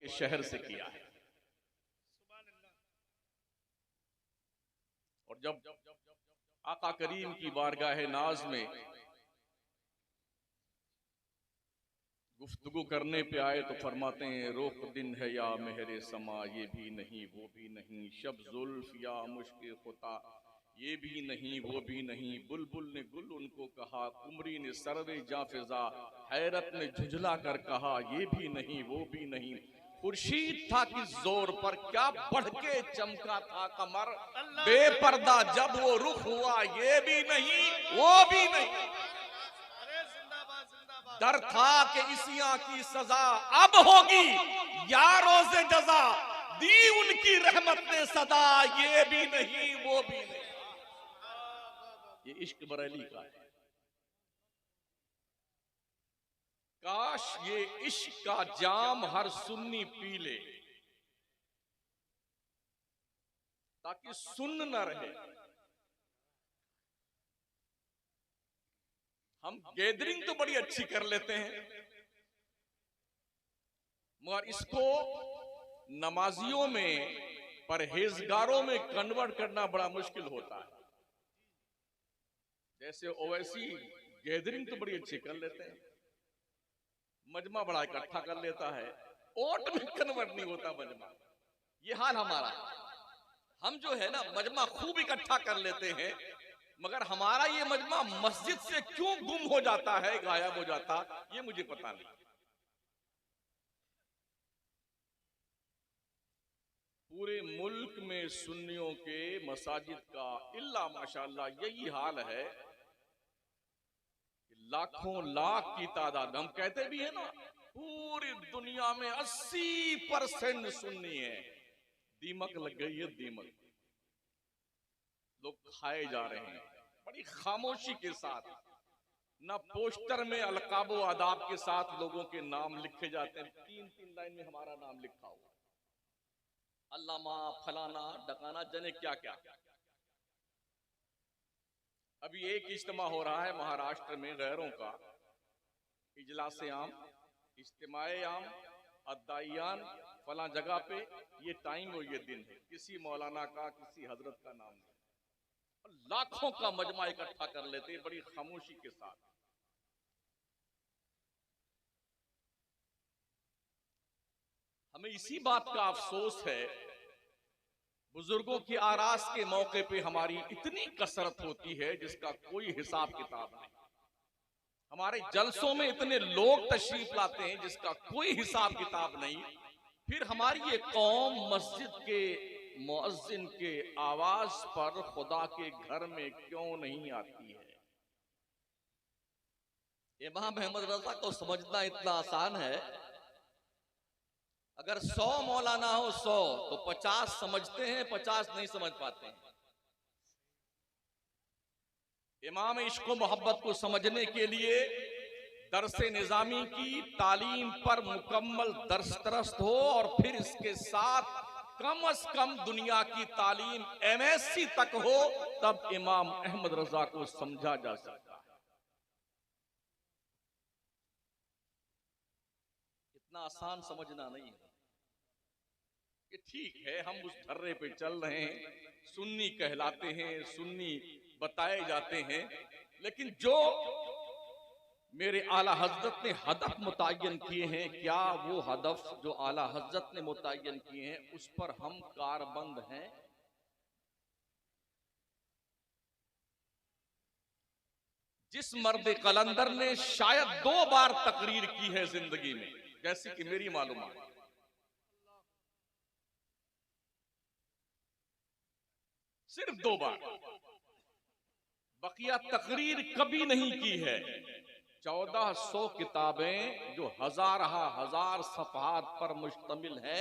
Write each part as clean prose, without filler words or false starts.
के शहर से किया है। और जब आका करीम की बारगाह नाज में गुफ्तगू करने पे आए तो फरमाते हैं, रोक दिन है या मेहरे समा, ये भी नहीं वो भी नहीं, शब जुल्फ या मुश्किल खुता, ये भी नहीं वो भी नहीं, बुलबुल ने गुल उनको कहा, कुमरी ने सरवे जाफिजा, हैरत ने झुंझला कर कहा, ये भी नहीं वो भी नहीं, खुर्शीद था किस जोर पर क्या बढ़ के चमका था कमर, बेपर्दा जब वो रुख हुआ, ये भी नहीं वो भी नहीं, डर था कि इसियां की सजा अब होगी या रोज़े जजा, दी उनकी रहमत ने सदा, ये भी नहीं वो भी नहीं। ये इश्क बरेली का है। काश ये इश्क का जाम हर सुन्नी पी ले, ताकि सुन्न न रहे। हम गैदरिंग तो बड़ी अच्छी कर लेते हैं, मगर इसको नमाजियों में, परहेजगारों में कन्वर्ट करना बड़ा मुश्किल होता है। जैसे ओवैसी गैदरिंग तो बड़ी अच्छी कर लेते हैं, मजमा बड़ा इकट्ठा कर लेता है, ओट में कन्वर्ट नहीं होता मजमा। ये हाल हमारा। हम जो है ना मजमा खूब इकट्ठा कर लेते हैं, मगर हमारा ये मजमा मस्जिद से क्यों गुम हो जाता है, गायब हो जाता, ये मुझे पता नहीं। पूरे मुल्क में सुन्नियों के मसाजिद का इल्ला माशाअल्लाह यही हाल है, लाखों लाख की तादाद, हम कहते भी है ना पूरी दुनिया में 80% सुन्नी है। दीमक लग गई है, दीमक, लोग खाए जा रहे हैं बड़ी खामोशी के साथ। न पोस्टर में अलकाबो आदाब के साथ लोगों के नाम लिखे जाते हैं, 3-3 लाइन में हमारा नाम लिखा हुआ, अल्लामा फलाना डकाना जने क्या क्या। अभी एक इज्तिमा हो रहा है महाराष्ट्र में गैरों का, इजलासे आम, इज्तिमाए आम, अद्दाइयान फला जगह पे, ये टाइम और ये दिन है, किसी मौलाना का किसी हजरत का नाम नहीं, लाखों का मजमा इकट्ठा कर लेते हैं बड़ी खामोशी के साथ। हमें इसी बात का अफसोस है, बुजुर्गों की आरास के मौके पे हमारी इतनी कसरत होती है जिसका कोई हिसाब किताब नहीं। हमारे जलसों में इतने लोग तशरीफ लाते हैं जिसका कोई हिसाब किताब नहीं। फिर हमारी ये कौम मस्जिद के मुअज्जिन के आवाज पर खुदा के घर में क्यों नहीं आती है। इमाम अहमद रजा को समझना इतना आसान है, अगर 100 मौलाना हो 100 तो 50 समझते हैं, 50 नहीं समझ पाते हैं। इमाम इश्क मोहब्बत को समझने के लिए दरसे निजामी की तालीम पर मुकम्मल दरस्त हो और फिर इसके साथ कम से कम दुनिया की तालीम MSc तक हो, तब इमाम अहमद रजा को समझा जा सकता है। इतना आसान समझना नहीं है कि ठीक है हम उस धर्रे पे चल रहे हैं, सुन्नी कहलाते हैं, सुन्नी बताए जाते हैं, लेकिन जो मेरे आला हजरत ने हदफ मुतय्यन किए हैं, क्या वो हदफ जो आला हजरत ने मुतय्यन किए हैं उस पर हम कारबंद हैं? जिस मर्द कलंदर ने शायद 2 बार तकरीर की है जिंदगी में, जैसे कि मेरी मालूमात, सिर्फ 2 बार, बकिया तकरीर कभी नहीं की है। 1400 किताबें जो हजार सफ़हात पर मुश्तमिल है,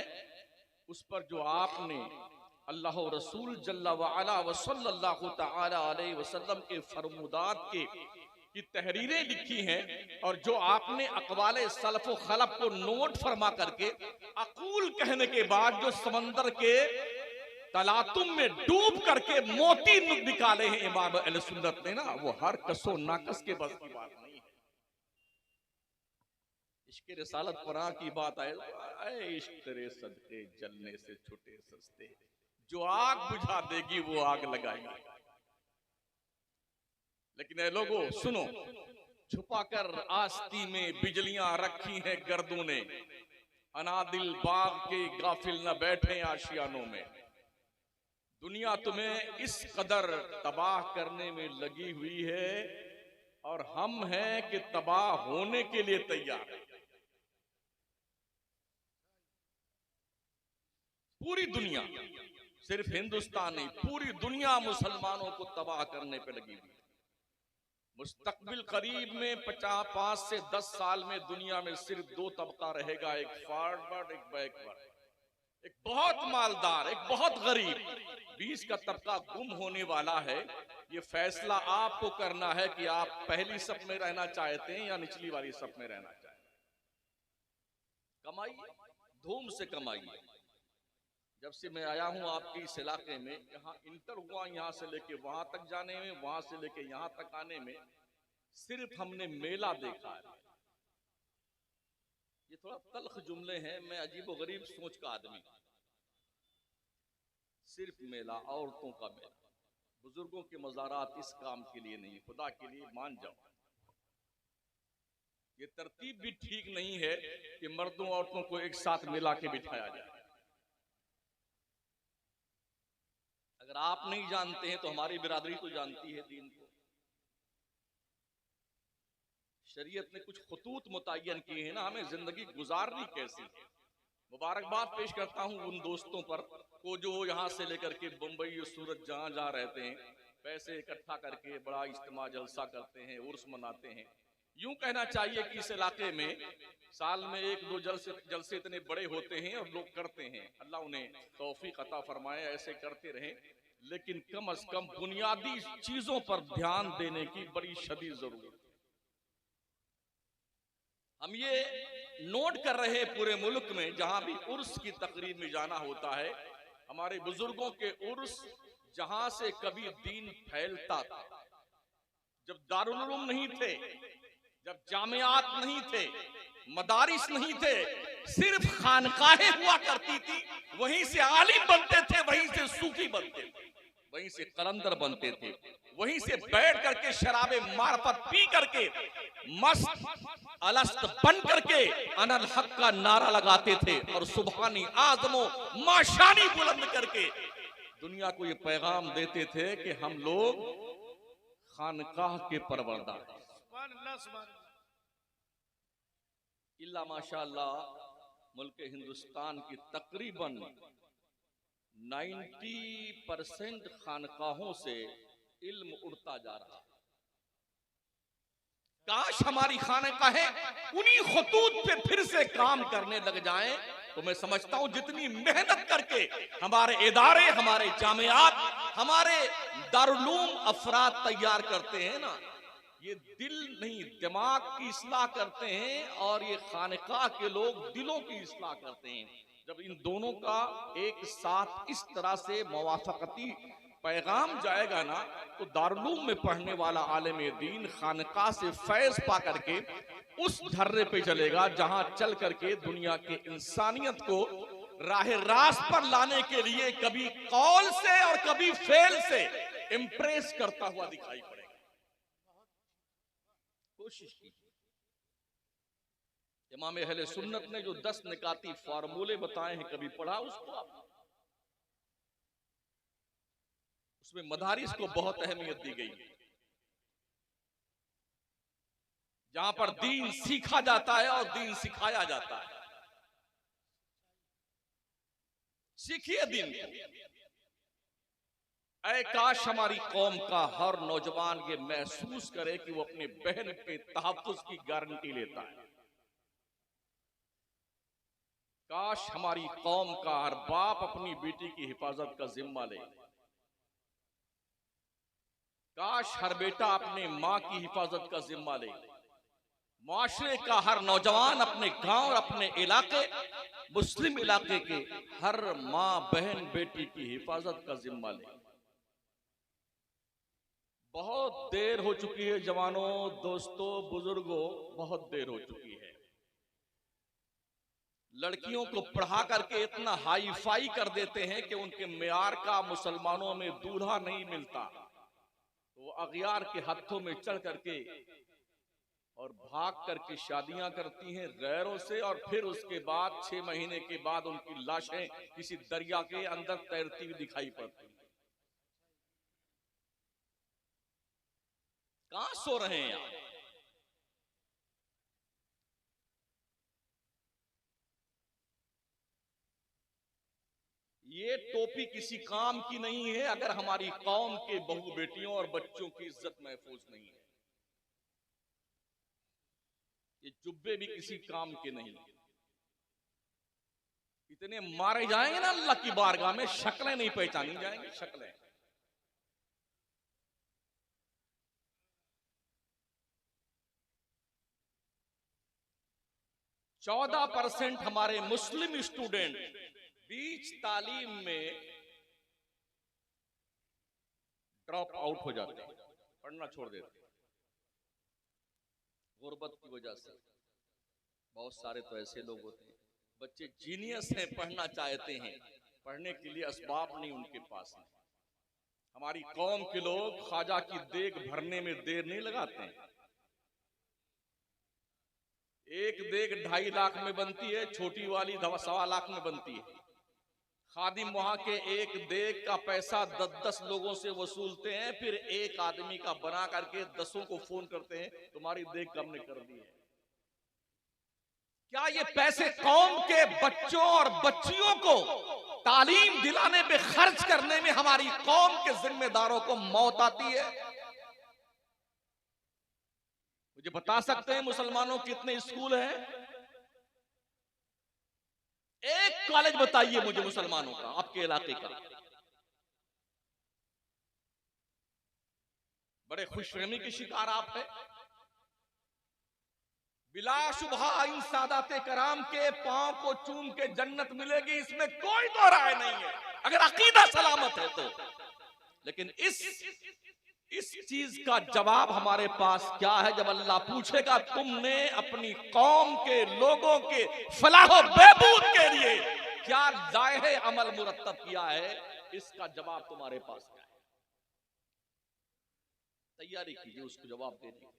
उस पर जो आपने अल्लाह रसूल जल्ला व अला व सल्लल्लाहु तआला अलैहि वसल्लम के फरमुदात की तहरीरें लिखी हैं, और जो आपने अक़वाले सलफ़ व खलफ़ को नोट फरमा करके अक़ूल कहने के बाद जो समंदर के तलातुम में डूब करके मोती निकाले हैं इमाम अहले सुन्नत ने ना, वो हर कसो नाकस के बस की बात नहीं है। इश्क रिसालत परा की बात आए, इश्क तेरे सदके जलने से छुटे सस्ते, जो आग बुझा देगी वो आग लगाएगी। लेकिन ऐ लोगों सुनो, छुपाकर आस्ती में बिजलियां रखी हैं गर्दों ने, अनादिल बाग के गाफिल न बैठे आशियानों में। दुनिया तुम्हें इस कदर तबाह करने में लगी हुई है और हम हैं कि तबाह होने के लिए तैयार हैं। पूरी दुनिया, सिर्फ हिंदुस्तान नहीं, पूरी दुनिया मुसलमानों को तबाह करने पे लगी हुई है। मुस्तकबिल करीब में 5 से 10 साल में दुनिया में सिर्फ 2 तबका रहेगा, एक फॉरवर्ड एक बैकवर्ड, एक बहुत मालदार एक बहुत गरीब। 20 का तबका गुम होने वाला है। ये फैसला आपको करना है कि आप पहली सफ में रहना चाहते हैं या निचली वाली सफ में रहना चाहते हैं। कमाइए, धूम से कमाइए। जब से मैं आया हूं आपके इस इलाके में, यहाँ इंटर हुआ, यहाँ से लेके वहां तक जाने में, वहां से लेके यहाँ तक आने में सिर्फ हमने मेला देखा है। ये थोड़ा तल्ख जुमले हैं, मैं अजीबो गरीब सोच का आदमी। सिर्फ मेला, औरतों का मेला, बुजुर्गों के मज़ारात इस काम के लिए नहीं, खुदा के लिए मान जाओ। ये तरतीब भी ठीक नहीं है कि मर्दों औरतों को एक साथ मिला के बिठाया जाए। अगर आप नहीं जानते हैं तो हमारी बिरादरी तो जानती है दीन को। शरीयत ने कुछ खतूत मुतय्यन किए हैं ना, हमें जिंदगी गुजारनी कैसी है। मुबारकबाद पेश करता हूं उन दोस्तों पर को जो यहाँ से लेकर के बम्बई और सूरत जहां जहां रहते हैं, पैसे इकट्ठा करके बड़ा इज्तिमा जलसा करते हैं, उर्स मनाते हैं। यूं कहना चाहिए कि इस इलाके में साल में 1-2 जलसे इतने बड़े होते हैं और लोग करते हैं। अल्लाह उन्हें तौफीक अता फरमाए, ऐसे करते रहें। लेकिन कम अज कम बुनियादी चीजों पर ध्यान देने की बड़ी शदीद जरूरत है। हम ये नोट कर रहे हैं पूरे मुल्क में जहां भी उर्स की तकरीब में जाना होता है, हमारे बुजुर्गों के उर्स जहां से कभी दीन फैलता था, जब दारुल उलूम नहीं थे, जब जामियात नहीं थे, मदारिस नहीं थे, सिर्फ खानकाहें हुआ करती थी। वहीं से आलिम बनते थे, वहीं से सूफी बनते थे, वहीं से कलंदर बनते थे, वहीं से बैठ करके शराबे मार्फत पी करके मस्त अलस्त बन करके अनल हक का नारा लगाते थे और सुबहानी आजमो माशानी बुलंद करके दुनिया को ये पैगाम देते थे कि हम लोग खानकाह के परवरदा हैं। इल्ला माशाअल्लाह मुल्क हिंदुस्तान की तकरीबन 90% खानकाहों से इल्म उड़ता जा रहा है। काश हमारी खानकाहें उन्हीं खतूत पे फिर से काम करने लग जाएं, तो मैं समझता हूं जितनी मेहनत करके हमारे इदारे, हमारे जामियात, हमारे दारुलूम अफराद तैयार करते हैं ना, ये दिल नहीं दिमाग की इस्लाह करते हैं और ये खानकाह के लोग दिलों की इस्लाह करते हैं। जब इन दोनों का एक साथ इस तरह से मुवाफकती पैगाम जाएगा ना, तो दारुलूम में पढ़ने वाला आलिम दीन खानकाह से फैज पा करके उस धर्रे पे चलेगा जहां चल करके दुनिया के इंसानियत को राह रास्त पर लाने के लिए कभी कौल से और कभी फेल से इम्प्रेस करता हुआ दिखाई पड़ेगा। कोशिश की। इमाम अहले सुन्नत ने जो 10 निकाती फार्मूले बताए हैं, कभी पढ़ा उसको आप? उसमें मदारिस को बहुत अहमियत दी गई है, जहां पर दीन सीखा जाता है और दीन सिखाया जाता है। सीखिए दीन को। ऐ काश हमारी कौम का हर नौजवान ये महसूस करे कि वो अपने बहन के तहफ्फुज़ की गारंटी लेता है। काश हमारी कौम का हर बाप अपनी बेटी की हिफाजत का जिम्मा ले। काश हर बेटा अपने माँ की हिफाजत का जिम्मा ले। मुआशरे का हर नौजवान अपने गांव और अपने इलाके, मुस्लिम इलाके के हर माँ बहन बेटी की हिफाजत का जिम्मा ले। बहुत देर हो चुकी है जवानों, दोस्तों, बुजुर्गों, बहुत देर हो चुकी है। लड़कियों को पढ़ा करके इतना हाई फाई कर देते हैं कि उनके मेयार का मुसलमानों में दूल्हा नहीं मिलता, तो वो अगयार के हाथों में चढ़ करके और भाग करके शादियां करती हैं गैरों से, और फिर उसके बाद 6 महीने के बाद उनकी लाशें किसी दरिया के अंदर तैरती हुई दिखाई पड़ती हैं। कहां सो रहे हैं आप? ये टोपी किसी काम की नहीं है अगर हमारी कौम के बहू बेटियों और बच्चों की इज्जत महफूज नहीं है। ये जुब्बे भी किसी काम के नहीं। इतने मारे जाएंगे ना अल्लाह की बारगाह में, शक्लें नहीं पहचानी जाएंगी, शक्लें। चौदह 14% हमारे मुस्लिम स्टूडेंट बीच तालीम में ड्रॉप आउट हो जाते हैं, पढ़ना छोड़ देते हैं गुर्बत की वजह से। बहुत सारे तो ऐसे लोग होते हैं, बच्चे जीनियस हैं, पढ़ना चाहते हैं, पढ़ने के लिए असबाब नहीं उनके पास है। हमारी कौम के लोग ख्वाजा की देग भरने में देर नहीं लगाते हैं। एक देग 2.5 लाख में बनती है, छोटी वाली 1.25 लाख में बनती है। खादिम वहां के एक देग का पैसा 10-10 लोगों से वसूलते हैं, फिर एक आदमी का बना करके 10 को फोन करते हैं तुम्हारी देग कम ने कर दी है। क्या ये पैसे कौम के बच्चों और बच्चियों को तालीम दिलाने पे खर्च करने में हमारी कौम के जिम्मेदारों को मौत आती है? मुझे बता सकते हैं मुसलमानों के कितने स्कूल हैं? एक कॉलेज बताइए मुझे मुसलमानों का, आपके इलाके का। बड़े खुशफहमी के शिकार आप हैं। बिला शुबहा इन सादाते कराम के पांव को चूम के जन्नत मिलेगी, इसमें कोई दो राय नहीं है, अगर अकीदा सलामत है तो। लेकिन इस चीज का जवाब हमारे पास क्या है जब अल्लाह पूछेगा तुमने अपनी कौम के लोगों के फलाह बहबूद के लिए क्या जायहे अमल मुरत्तब किया है? इसका जवाब तुम्हारे पास क्या है? तैयारी कीजिए उसको जवाब देने की।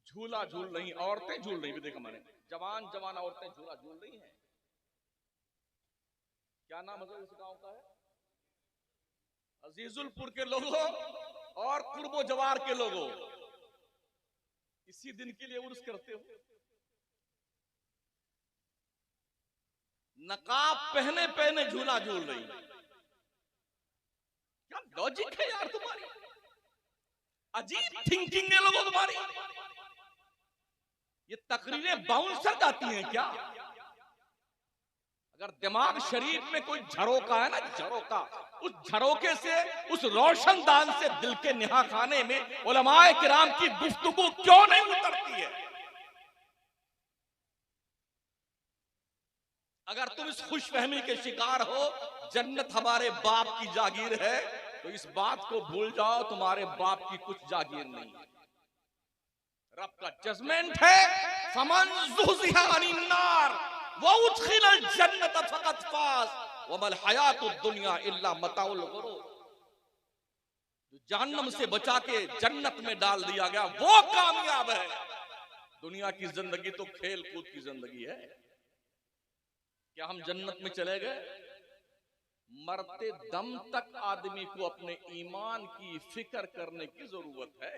झूला झूल रही औरतें, झूल रही, देखा मैंने, जवान जवान औरतें झूला झूल रही हैं। क्या नाम है इस गांव का? है अजीजुलपुर के लोगों और कुर्बो जवार के लोगों, इसी दिन के लिए उर्स करते हो। नकाब पहने पहने झूला झूल रही। क्या लॉजिक है यार तुम्हारी? अजीब थिंकिंग है लोगों तुम्हारी। ये तकरीरें बाउंसर जाती हैं क्या? अगर दिमाग शरीफ में कोई झरोका है ना, झरोका, उस झरोके से, उस रोशनदान से दिल के निहा खाने में उलमाए किराम की गुफ्तगू क्यों नहीं उतरती है? अगर तुम इस खुशफहमी के शिकार हो जन्नत हमारे बाप की जागीर है, तो इस बात को भूल जाओ तुम्हारे बाप की कुछ जागीर नहीं है। रब का जजमेंट है, फमन ज़ुहज़िहा अनिन नार व उदखिलल जन्नत फक़द फ़ाज़ व मल हयातुद दुनिया इल्ला मताउल गुरूर। जो जहन्नम से बचा के जन्नत में डाल दिया गया वो कामयाब है। दुनिया की जिंदगी तो खेल कूद की जिंदगी है। क्या हम जन्नत में चले गए? मरते दम तक आदमी को अपने ईमान की फिक्र करने की जरूरत है।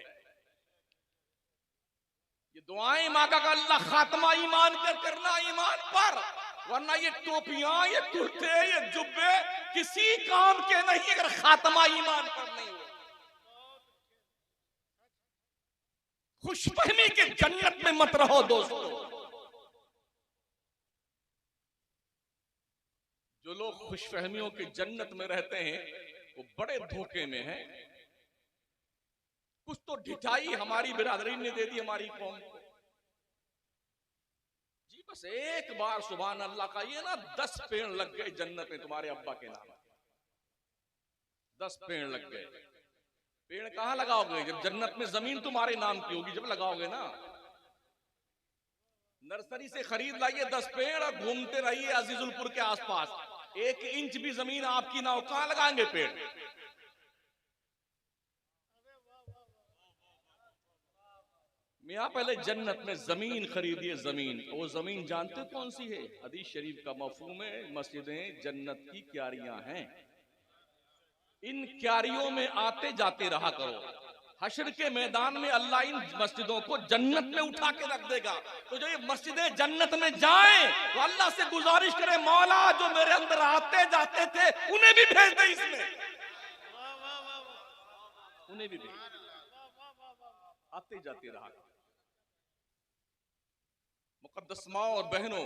ये दुआएं मांगा का अल्लाह खात्मा ईमान कर करना, ईमान पर, वरना ये टोपियां, ये कुर्ते, ये जुब्बे किसी काम के नहीं अगर खात्मा ईमान पर नहीं हो। खुशफहमी के जन्नत में मत रहो दोस्तों। जो लोग खुशफहमियों की जन्नत में रहते हैं वो बड़े धोखे में हैं। कुछ तो ढिठाई हमारी बिरादरी ने दे दी हमारी कौम को। जी बस एक बार सुभान अल्लाह का ये ना 10 पेड़ लग गए जन्नत में तुम्हारे अब्बा के नाम, 10 पेड़ लग गए। पेड़ कहां लगाओगे? जब जन्नत में जमीन तुम्हारे नाम की होगी जब लगाओगे ना। नर्सरी से खरीद लाइए 10 पेड़ और घूमते रहिए अजीजुलपुर के आसपास, 1 इंच भी जमीन आपकी ना हो, कहां लगाएंगे पेड़? मियां पहले जन्नत में जमीन खरीदिए, जमीन। वो जमीन जानते कौन सी है? हदीस शरीफ का मफहूम है, मस्जिदें जन्नत की क्यारियां हैं। इन क्यारियों में आते जाते रहा करो। हश्र के मैदान में अल्लाह इन मस्जिदों को जन्नत में उठा के रख देगा। तो जो ये मस्जिदें जन्नत में जाएं तो अल्लाह से गुजारिश करें, मौला जो मेरे अंदर आते जाते थे उन्हें भी भेज दे इसमें, उन्हें भी भेज, आते जाते रहा। मुकद्दस माँ और बहनों,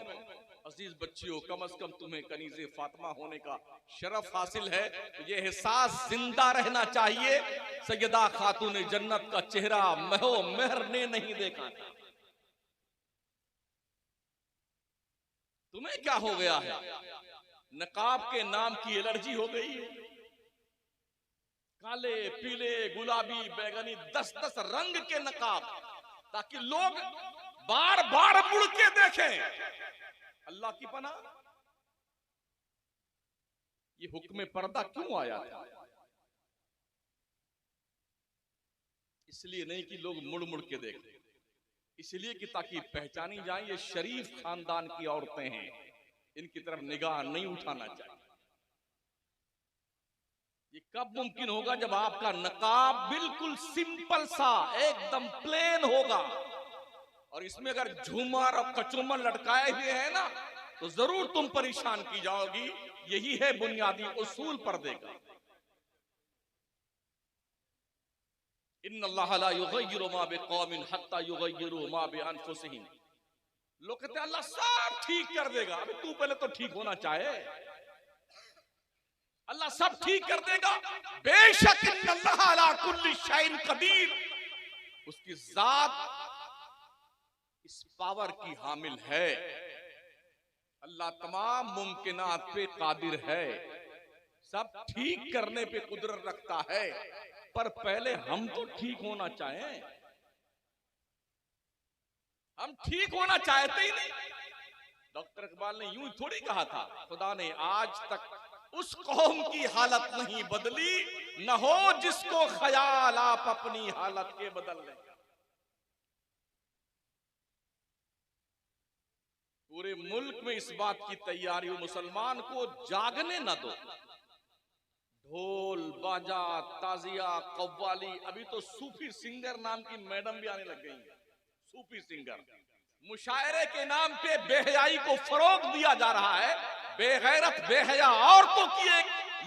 अजीज बच्चियों, कम से कम तुम्हें कनीज़े फातिमा होने का शरफ हासिल है। तो ये एहसास जिंदा रहना चाहिए, सैयदा खातून जन्नत का चेहरा महो मेहर ने नहीं देखा था। तुम्हें क्या हो गया है? नकाब के नाम की एलर्जी हो गई है। काले, पीले, गुलाबी, बैगनी 10-10 रंग के नकाब, ताकि लोग बार बार मुड़ के देखें। अल्लाह की पनाह, ये हुक्म पर्दा क्यों आया था? इसलिए नहीं कि लोग मुड़ मुड़ के देखें, इसलिए कि ताकि पहचानी जाए ये शरीफ खानदान की औरतें हैं, इनकी तरफ निगाह नहीं उठाना चाहिए। ये कब मुमकिन होगा? जब आपका नकाब बिल्कुल सिंपल सा एकदम प्लेन होगा और इसमें अगर झूमर और कचूमर लटकाए हुए हैं ना तो जरूर तुम परेशान की जाओगी। यही है बुनियादी उसूल पर्दे का। इन्नल्लाह ला युगय्यिरु मा बिकौमिन हत्ता युगय्यिरु मा बिअनफुसिहिम। लोग कहते हैं अल्लाह सब ठीक कर देगा। अबे तू पहले तो ठीक होना चाहे। अल्लाह सब ठीक कर देगा, बेशक इन्नल्लाह अला कुल्ली शैइन कदीर। उसकी जात इस पावर की हामिल है। अल्लाह तमाम मुमकिनात पे कादिर है, सब ठीक करने पे कुदरत रखता है। पर पहले हम तो ठीक होना चाहें। हम ठीक होना चाहते ही नहीं। डॉक्टर इकबाल ने यूं थोड़ी कहा था, खुदा ने आज तक उस कौम की हालत नहीं बदली, न हो जिसको ख्याल आप अपनी हालत के बदल लें। पूरे मुल्क में इस बात की तैयारी हो, मुसलमान को जागने न दो। ढोल बाजा ताजिया कव्वाली, अभी तो सूफी सिंगर नाम की मैडम भी आने लग गई है। सूफी सिंगर, मुशायरे के नाम पे बेहयाई को फरोग दिया जा रहा है। बेगैरत बेहया औरतों की एक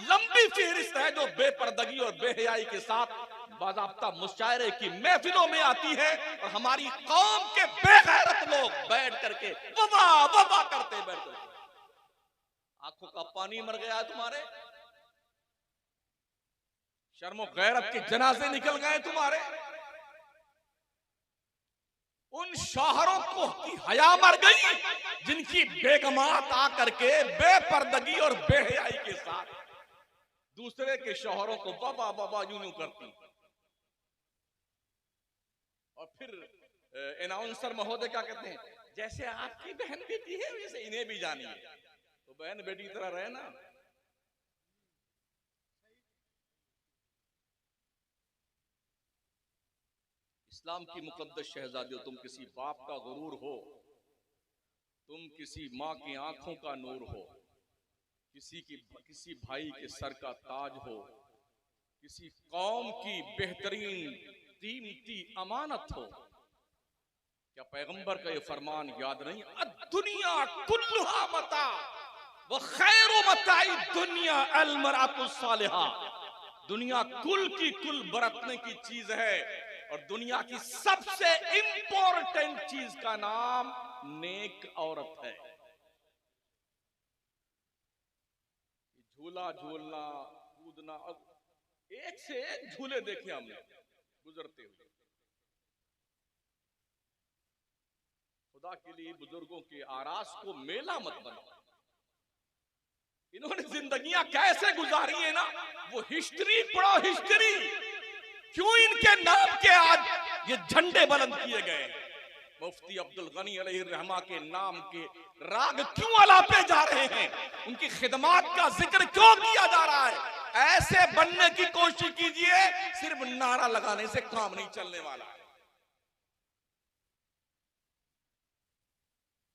लंबी फहरिस्त है जो बेपर्दगी और बेहयाई के साथ बाज़ाब्ता मुशायरे की महफिलों में आती है और हमारी कौम के बेगैरत लोग बैठ करके वबा वबा करते बैठ करके। आंखों का पानी मर गया है तुम्हारे, शर्मो गैरत के जनाजे निकल गए तुम्हारे। उन शौहरों को की हया मर गई जिनकी बेगमात आकर के बेपर्दगी और बेहयाई के साथ दूसरे के शौहरों को बाबा बाबा यूं करती। और फिर अनाउंसर महोदय क्या कहते हैं, जैसे आपकी बहन बेटी है वैसे इन्हें भी जानिए। तो बहन बेटी की तरह रहे ना। इस्लाम की मुकद्दस शहजादियों, तुम किसी बाप का गुरूर हो, तुम किसी माँ की आंखों का नूर हो, किसी भाई के सर का ताज हो, किसी कौम की बेहतरीन कीमती अमानत हो। क्या पैगंबर का ये फरमान याद नहीं? दुनिया कुल्लुहा मता व खैरु मताई दुनिया अल मरअतु सालिहा। दुनिया कुल की कुल बरतने की चीज है और दुनिया की सबसे इंपॉर्टेंट चीज का नाम नेक औरत है। झूला झूलना, कूदना, एक से एक झूले देखे हमने गुजरते हुए। खुदा के लिए बुजुर्गों के आरास को मेला मत बनाओ। इन्होंने जिंदगियां कैसे गुजारी है ना, वो हिस्ट्री पढ़ो, हिस्ट्री क्यों इनके नाम के आज ये झंडे बुलंद किए गए? मुफ्ती अब्दुल गनी अलैहि रहमा के नाम के राग क्यों अलापे जा रहे हैं? उनकी खिदमात का जिक्र क्यों किया जा रहा है? ऐसे बनने की कोशिश कीजिए, सिर्फ नारा लगाने से काम नहीं चलने वाला।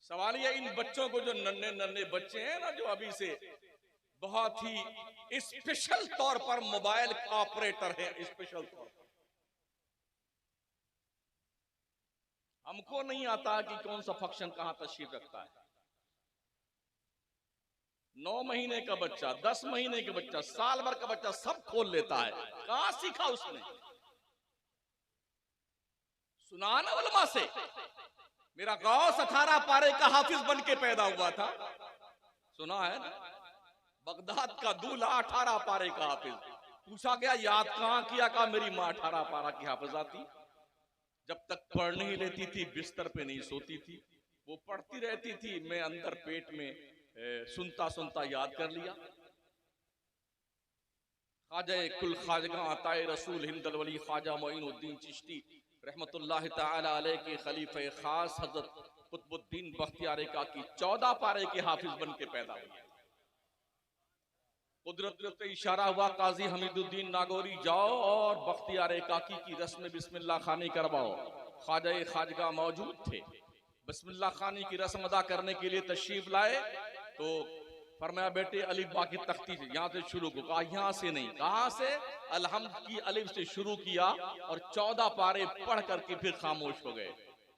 सवाल ये, इन बच्चों को, जो नन्हे नन्हे बच्चे हैं ना, जो अभी से बहुत ही स्पेशल तौर पर मोबाइल ऑपरेटर है, स्पेशल तौर पर, हमको नहीं आता कि कौन सा फंक्शन कहां तशरीफ रखता है। 9 महीने का बच्चा, 10 महीने का बच्चा, साल भर का बच्चा सब खोल लेता है। कहां सीखा उसने? सुना ना उलमा से। मेरा गौस 18 पारे का हाफिज बन के पैदा हुआ था, सुना है ना? बगदाद का दूल्हा 18 पारे का हाफिज। पूछा गया याद कहां किया? कहा मेरी मां 18 पारा की हाफिजा थी, जब तक पढ़ नहीं लेती थी बिस्तर पे नहीं सोती थी, वो पढ़ती रहती थी, मैं अंदर पेट में सुनता सुनता याद कर लिया। ख्वाजा कुल ख्वाजगा अताए रसूल हिंदल वली ख्वाजा मोइनुद्दीन चिश्ती रहमतुल्लाह ताला अलैह के खलीफे खास हजरत कुतुबुद्दीन बख्तियार काकी 14 पारे के हाफिज बन के पैदा हुए। कुदरत इशारा हुआ, काजी हमीदुद्दीन नागौरी जाओ और बख्तियार काकी की रस्म बिस्मिल्लाह खानी करवाओ। ख्वाजा खाजगा मौजूद थे, बिस्मिल्लाह खानी की रस्म अदा करने के लिए तशरीफ लाए तो फरमाया बेटे अलिफ बा की तख्ती से यहाँ से शुरू को। कहा यहाँ से नहीं। कहाँ से? अलहम्द की अलिफ से शुरू किया और 14 पारे पढ़ करके फिर खामोश हो गए।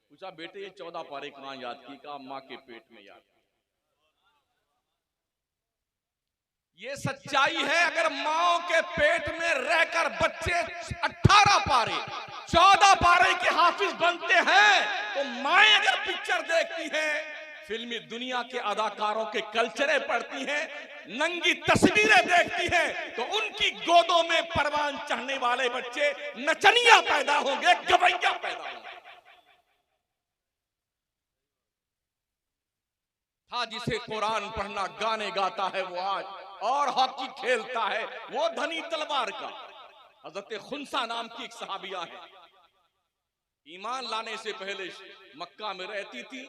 पूछा बेटे ये 14 पारे कहाँ याद की? कहा माँ के पेट में याद। ये सच्चाई है। अगर माओ के पेट में रहकर बच्चे 18 पारे 14 पारे के हाफिज बनते हैं, तो माएं अगर पिक्चर देखती हैं, फिल्मी दुनिया के अदाकारों के कल्चरें पढ़ती हैं, नंगी तस्वीरें देखती हैं, तो उनकी गोदों में परवान चढ़ने वाले बच्चे नचनिया पैदा होंगे, गवैया पैदा होंगे। था जिसे कुरान पढ़ना गाने गाता है वो आज और हॉकी खेलता है वो धनी तलवार का। हजरत खुनसा नाम की एक सहाबिया है, ईमान लाने से पहले मक्का में रहती थी।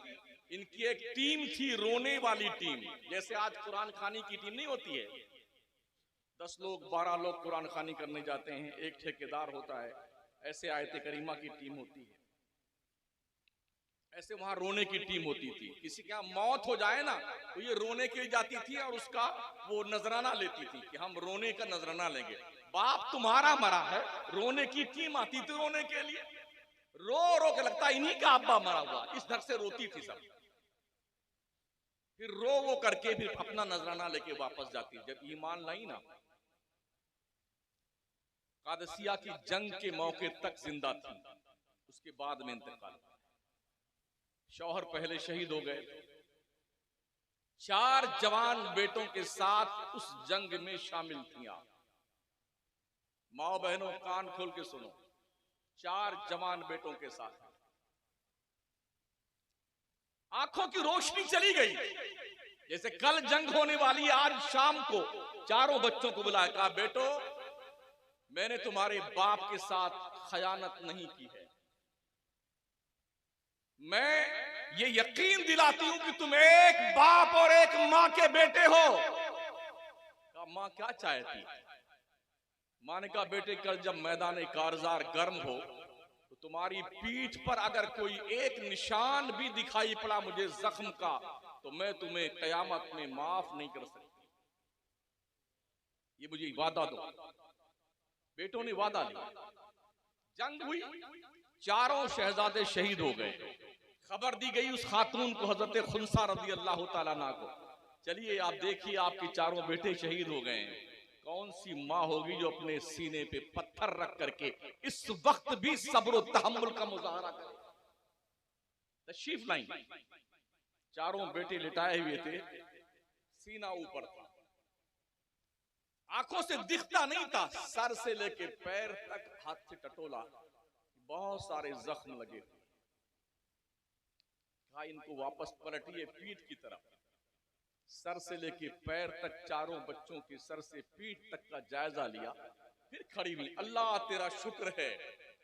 इनकी एक टीम थी, रोने वाली टीम। जैसे आज कुरान खानी की टीम नहीं होती है, 10 लोग 12 लोग कुरान खानी करने जाते हैं, एक ठेकेदार होता है, ऐसे आयत करीमा की टीम होती है। ऐसे वहां रोने की टीम होती थी। किसी के यहाँ मौत हो जाए ना तो ये रोने के लिए जाती थी और उसका वो नजराना लेती थी कि हम रोने का नजराना लेंगे। बाप तुम्हारा मरा है, रोने की टीम आती थी रोने के लिए। रो रो के लगता इन्हीं का अब्बा मरा हुआ, इस धर से रोती थी सब। फिर रो वो करके फिर अपना नजराना लेके वापस जाती। जब ईमान लाई ना, कादसिया की जंग के मौके तक जिंदा थी, उसके बाद में इंतकाल। शौहर पहले शहीद हो गए, 4 जवान बेटों के साथ उस जंग में शामिल थी। आप माओ बहनों कान खोल के सुनो, 4 जवान बेटों के साथ। आंखों की रोशनी चली गई, जैसे कल जंग होने वाली। आज शाम को चारों बच्चों को बुलाया, कहा बेटो मैंने तुम्हारे बाप के साथ खयानत नहीं की है, मैं ये यकीन दिलाती हूं कि तुम एक बाप और एक मां के बेटे हो। कहा मां क्या चाहती? मां ने कहा बेटे कल जब मैदान कारजार गर्म हो तो तुम्हारी पीठ पर अगर कोई एक निशान भी दिखाई पड़ा मुझे जख्म का, तो मैं तुम्हें कयामत में माफ नहीं कर सकती। ये मुझे वादा दो। बेटों ने वादा लिया। जंग हुई, चारों शहजादे शहीद हो गए। खबर दी गई उस खातून को, हजरत खुनसा रज़ी अल्लाह तआला अन्हा को, चलिए आप देखिए आपके चारों बेटे शहीद हो गए हैं। कौन सी माँ होगी जो अपने सीने पे पत्थर रख करके इस वक्त भी सब्र और तहम्मुल का मुजाहरा करे? तशरीफ लाई, चारों बेटे लिटाए हुए थे, सीना ऊपर था, आंखों से दिखता नहीं था, सर से लेके पैर तक हाथ से टटोला, बहुत सारे जख्म लगे थे। कहा इनको वापस पलटिए पीठ की तरफ। सर से लेके पैर तक चारों बच्चों के सर से पीठ तक का जायजा लिया, फिर खड़ी हुई, अल्लाह तेरा शुक्र है,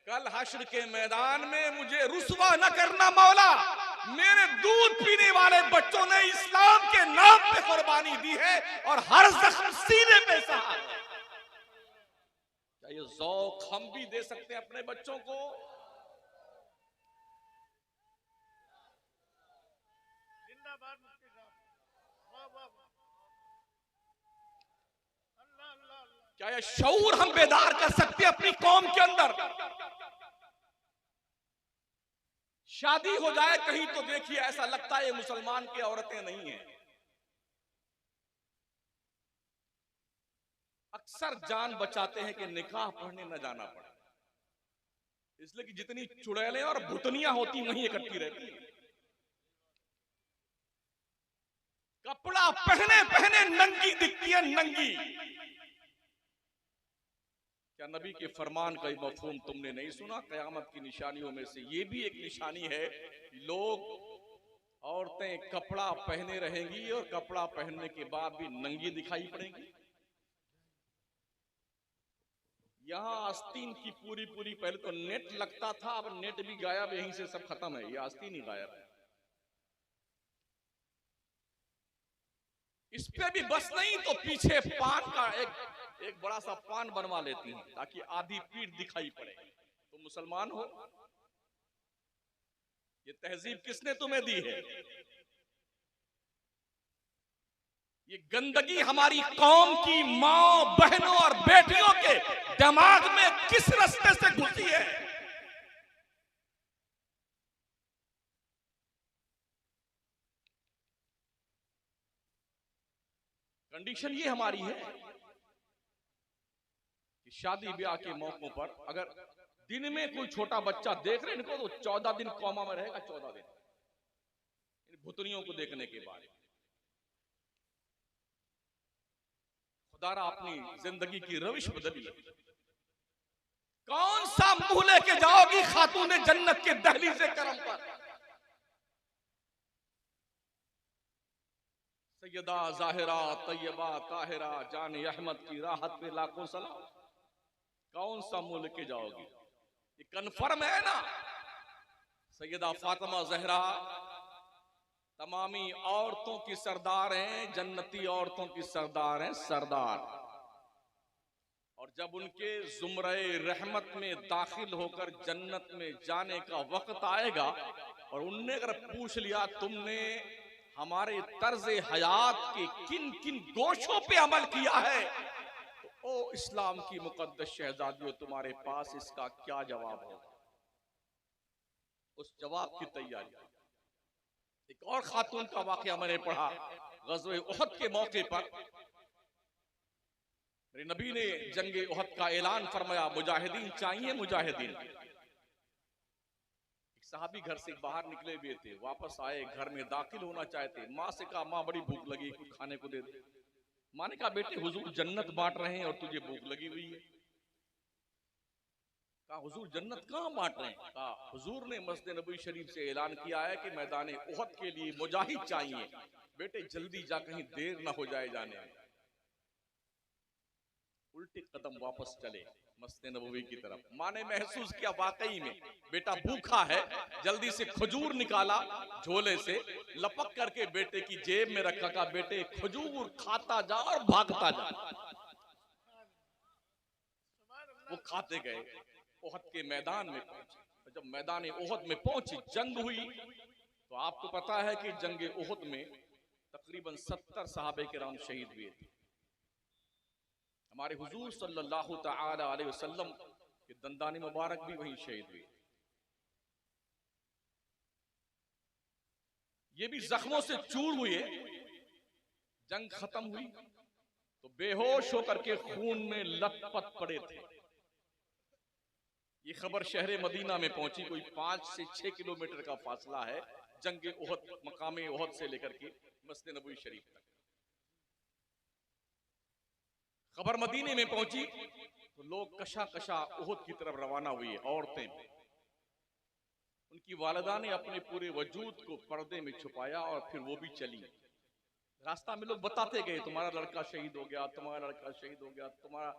कल हश्र के मैदान में मुझे रुसवा न करना मौला। मेरे दूध पीने वाले बच्चों ने इस्लाम के नाम पे कुर्बानी दी है और हर जख्म सीने पे सहा है। क्या ये ज़ौक़ हम भी दे सकते हैं अपने बच्चों को? क्या ये शऊर हम बेदार कर सकते हैं अपनी कौम के अंदर? शादी हो जाए कहीं तो देखिए ऐसा लगता है ये मुसलमान की औरतें नहीं हैं। अक्सर जान बचाते हैं कि निकाह पढ़ने न जाना पड़े, इसलिए कि जितनी चुड़ैलें और भुतनियां होती वहीं इकट्ठी रहती हैं। कपड़ा पहने पहने नंगी दिखती है, नंगी। क्या नबी के फरमान का मफहूम तुमने नहीं सुना? कयामत की निशानियों में से ये भी एक निशानी है, लोग औरतें कपड़ा पहने रहेंगी और कपड़ा पहनने के बाद भी नंगी दिखाई पड़ेंगी। यहाँ आस्तीन की पूरी पूरी, पहले तो नेट लगता था, अब नेट भी गायब, यहीं से सब खत्म है, ये आस्तीन ही गायब है। इस पे भी बस नहीं तो पीछे पान का एक बड़ा सा पान बनवा लेती हैं ताकि आधी पीठ दिखाई पड़े। तो मुसलमान हो, ये तहजीब किसने तुम्हें दी है? ये गंदगी हमारी कौम की माओ बहनों और बेटियों के दिमाग में किस रास्ते से घुसी है? कंडीशन ये हमारी है कि शादी ब्याह के मौकों पर अगर दिन में कोई छोटा बच्चा देख रहे इनको तो 14 दिन कौमा में रहेगा, 14 दिन इन भुतनियों को देखने के बाद। खुदारा अपनी जिंदगी की रविश बदलिए। कौन सा मुंह लेके जाओगी खातूने जन्नत के दहलीज़े करम पर? सैयदा ज़ाहिरा तैयबा ताहिरा जान अहमद की राहत पे लाखों सलाम। कौन सा मुंह लेके जाओगी? ये कन्फर्म है ना, सैयदा फातिमा ज़हरा तमामी औरतों की सरदार हैं, जन्नती औरतों की सरदार हैं, सरदार। और जब उनके ज़ुमरे रहमत में दाखिल होकर जन्नत में जाने का वक्त आएगा और उनने अगर पूछ लिया तुमने हमारे तर्ज हयात के किन किन गोशों पे अमल किया है, तो ओ इस्लाम की मुकद्दस शहजादियों तुम्हारे पास इसका क्या जवाब होगा? उस जवाब की तैयारी। एक और खातून का वाकया मैंने पढ़ा ग़ज़वे उहद के मौके पर। मेरे नबी ने जंगे उहद का ऐलान फरमाया, मुजाहिदीन चाहिए, मुजाहिदीन। साहबी घर से बाहर निकले हुए थे, वापस आए, घर में दाखिल होना चाहते, माँ से कहा माँ बड़ी भूख लगी, कुछ खाने को दे दे। माँ ने कहा बेटे हुजूर जन्नत बांट रहे हैं और तुझे भूख लगी हुई है। कहा हुजूर जन्नत कहाँ बांट रहे हैं? कहा हुजूर ने मस्जिद नबवी शरीफ से ऐलान किया है कि मैदान उहद के लिए मुजाहिद चाहिए, बेटे जल्दी जा, कहीं देर ना हो जाए जाने में। उल्टे कदम वापस चले मस्जिद नबवी की तरफ। माँ ने महसूस किया वाकई में बेटा भूखा है, जल्दी से खजूर निकाला झोले से, लपक करके बेटे की जेब में रखा, का बेटे खजूर खाता जा और भागता जा। वो खाते गए, उहद के मैदान में पहुंचे। जब मैदान उहद में पहुंची, जंग हुई, तो आपको पता है कि जंग उहद में तकरीबन 70 सहाबे किराम शहीद हुए थे। हमारे हुजूर सल्लल्लाहु तआला अलैहि वसल्लम के दंदानी मुबारक भी वहीं शहीद हुए। ये भी जख्मों से चूर हुए। जंग खत्म हुई तो बेहोश होकर के खून में लथपथ पड़े थे। ये खबर शहर मदीना में पहुंची, कोई 5 से 6 किलोमीटर का फासला है जंग उहद, मकाम उहद से लेकर के मस्जिद नबवी शरीफ तक। खबर मदीने में पहुंची तो लोग कशा कशा उहद की तरफ रवाना हुए। औरतें, उनकी वालिदा ने अपने पूरे वजूद को पर्दे में छुपाया और फिर वो भी चली। रास्ता में लोग बताते गए तुम्हारा लड़का शहीद हो गया, तुम्हारा लड़का शहीद हो गया, तुम्हारा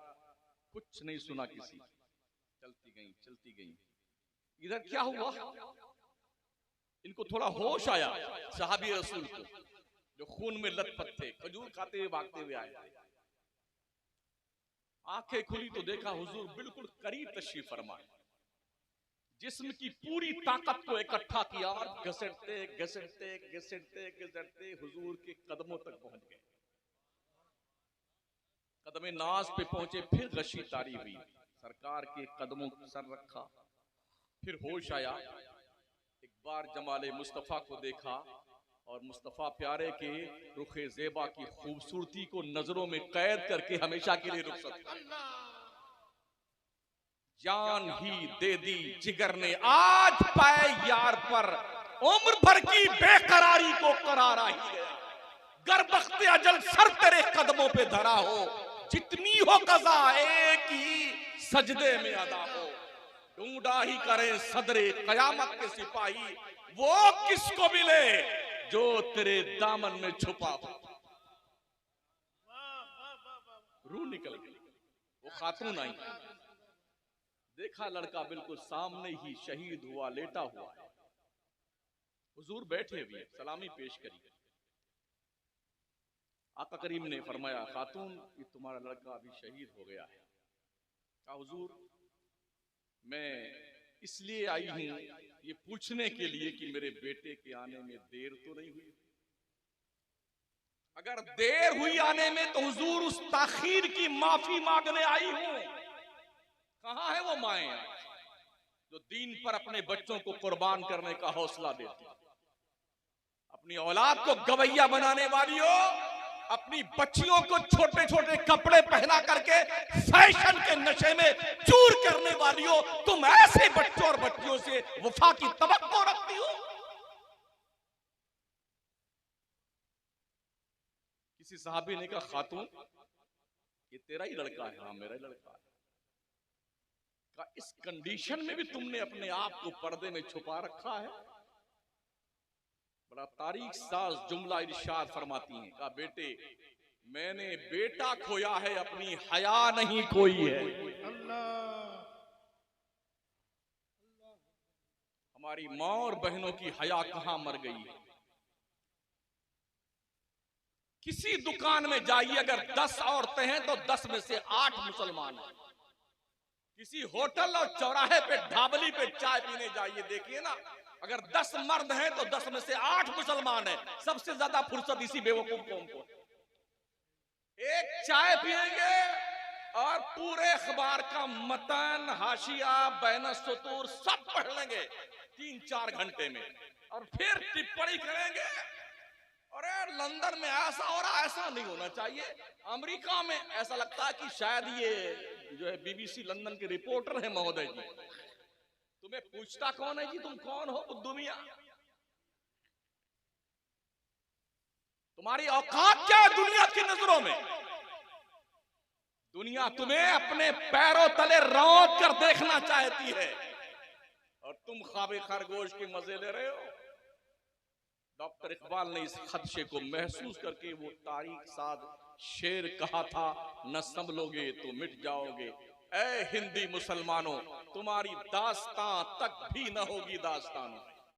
कुछ नहीं सुना किसी, चलती गई। इधर क्या हुआ, इनको थोड़ा होश आया, सहाबी रसूल को जो खून में लथपथ थे, खजूर खाते हुए भागते हुए आए। आंखें खुली तो देखा हुजूर बिल्कुल करीब तशरीफ फरमाए, जिस्म की पूरी ताकत को इकट्ठा किया और घसटते घसटते घसटते घसटते हुजूर के कदमों तक पहुंच गए। कदमे नाज पे पहुंचे, फिर गशी तारी हुई, सरकार के कदमों पर सर रखा, फिर होश आया। एक बार जमाले मुस्तफा को देखा और मुस्तफा प्यारे के रुखे ज़ेबा की खूबसूरती को नजरों में कैद करके हमेशा के लिए रुखसत किया। जान ही दे दी जिगर ने आज पाए यार पर, उम्र भर की बेकरारी को करारा ही गया। गर बख्ते अजल सर तेरे कदमों पे धरा हो, जितनी हो कज़ा एक ही सजदे में अदा हो। ढूंढा ही करें सदरे कयामत के सिपाही, वो किसको मिले जो तेरे दामन में छुपा हो। रूह निकल गई। वो खातून आई, देखा लड़का बिल्कुल सामने ही शहीद हुआ, लेटा हुआ है। हुजूर बैठे हुए, सलामी पेश करी। आका करीम ने फरमाया, खातून ये तुम्हारा लड़का अभी शहीद हो गया है। कहा हुजूर मैं इसलिए आई हूं ये पूछने के लिए कि मेरे बेटे के आने में देर तो नहीं हुई। अगर देर हुई आने में तो हुजूर उस ताखीर की माफी मांगने आई हूं। कहां है वो माएं जो दीन पर अपने बच्चों को कुर्बान करने का हौसला देती, अपनी औलाद को गवैया बनाने वाली हो, अपनी बच्चियों को छोटे छोटे कपड़े पहना करके फैशन के नशे में चूर करने वाली हो, तुम ऐसे बच्चों और बच्चियों से वफा की तवक्को रखती हो। किसी साहबी ने कहा, खातून ये तेरा ही लड़का है? हाँ मेरा ही लड़का है। कहा इस कंडीशन में भी तुमने अपने आप को पर्दे में छुपा रखा है? बड़ा तारीख साज जुमला इरशाद फरमाती हैं। कहा बेटे मैंने बेटा खोया है, अपनी हया नहीं खोई है। हमारी मां और बहनों की हया कहां मर गई है। किसी दुकान में जाइए, अगर 10 औरतें हैं तो 10 में से 8 मुसलमान हैं। किसी होटल और चौराहे पे ढाबली पे चाय पीने जाइए, देखिए ना, अगर 10 मर्द हैं तो 10 में से 8 मुसलमान हैं। सबसे ज्यादा फुर्सत इसी बेवकूफ कौम को। एक चाय पिएंगे और पूरे अखबार का मतन, हाशिया, बैन सुतूर सब पढ़ लेंगे 3-4 घंटे में, और फिर टिप्पणी करेंगे अरे लंदन में ऐसा हो रहा, ऐसा नहीं होना चाहिए। अमेरिका में ऐसा लगता है कि शायद ये जो है बीबीसी लंदन के रिपोर्टर है महोदय जी। तुम्हें पूछता कौन है जी, तुम कौन हो बुद्धू मियां? तुम्हारी औकात क्या है दुनिया की नजरों में? दुनिया तुम्हें अपने पैरों तले रौंद कर देखना चाहती है और तुम ख्वाबे खरगोश के मजे ले रहे हो। डॉक्टर इकबाल ने इस खदशे को महसूस करके वो तारीख साज शेर कहा था, न संभलोगे तो मिट जाओगे। ऐ हिंदी मुसलमानों, तुम्हारी दास्तां तक भी न होगी दास्तानों।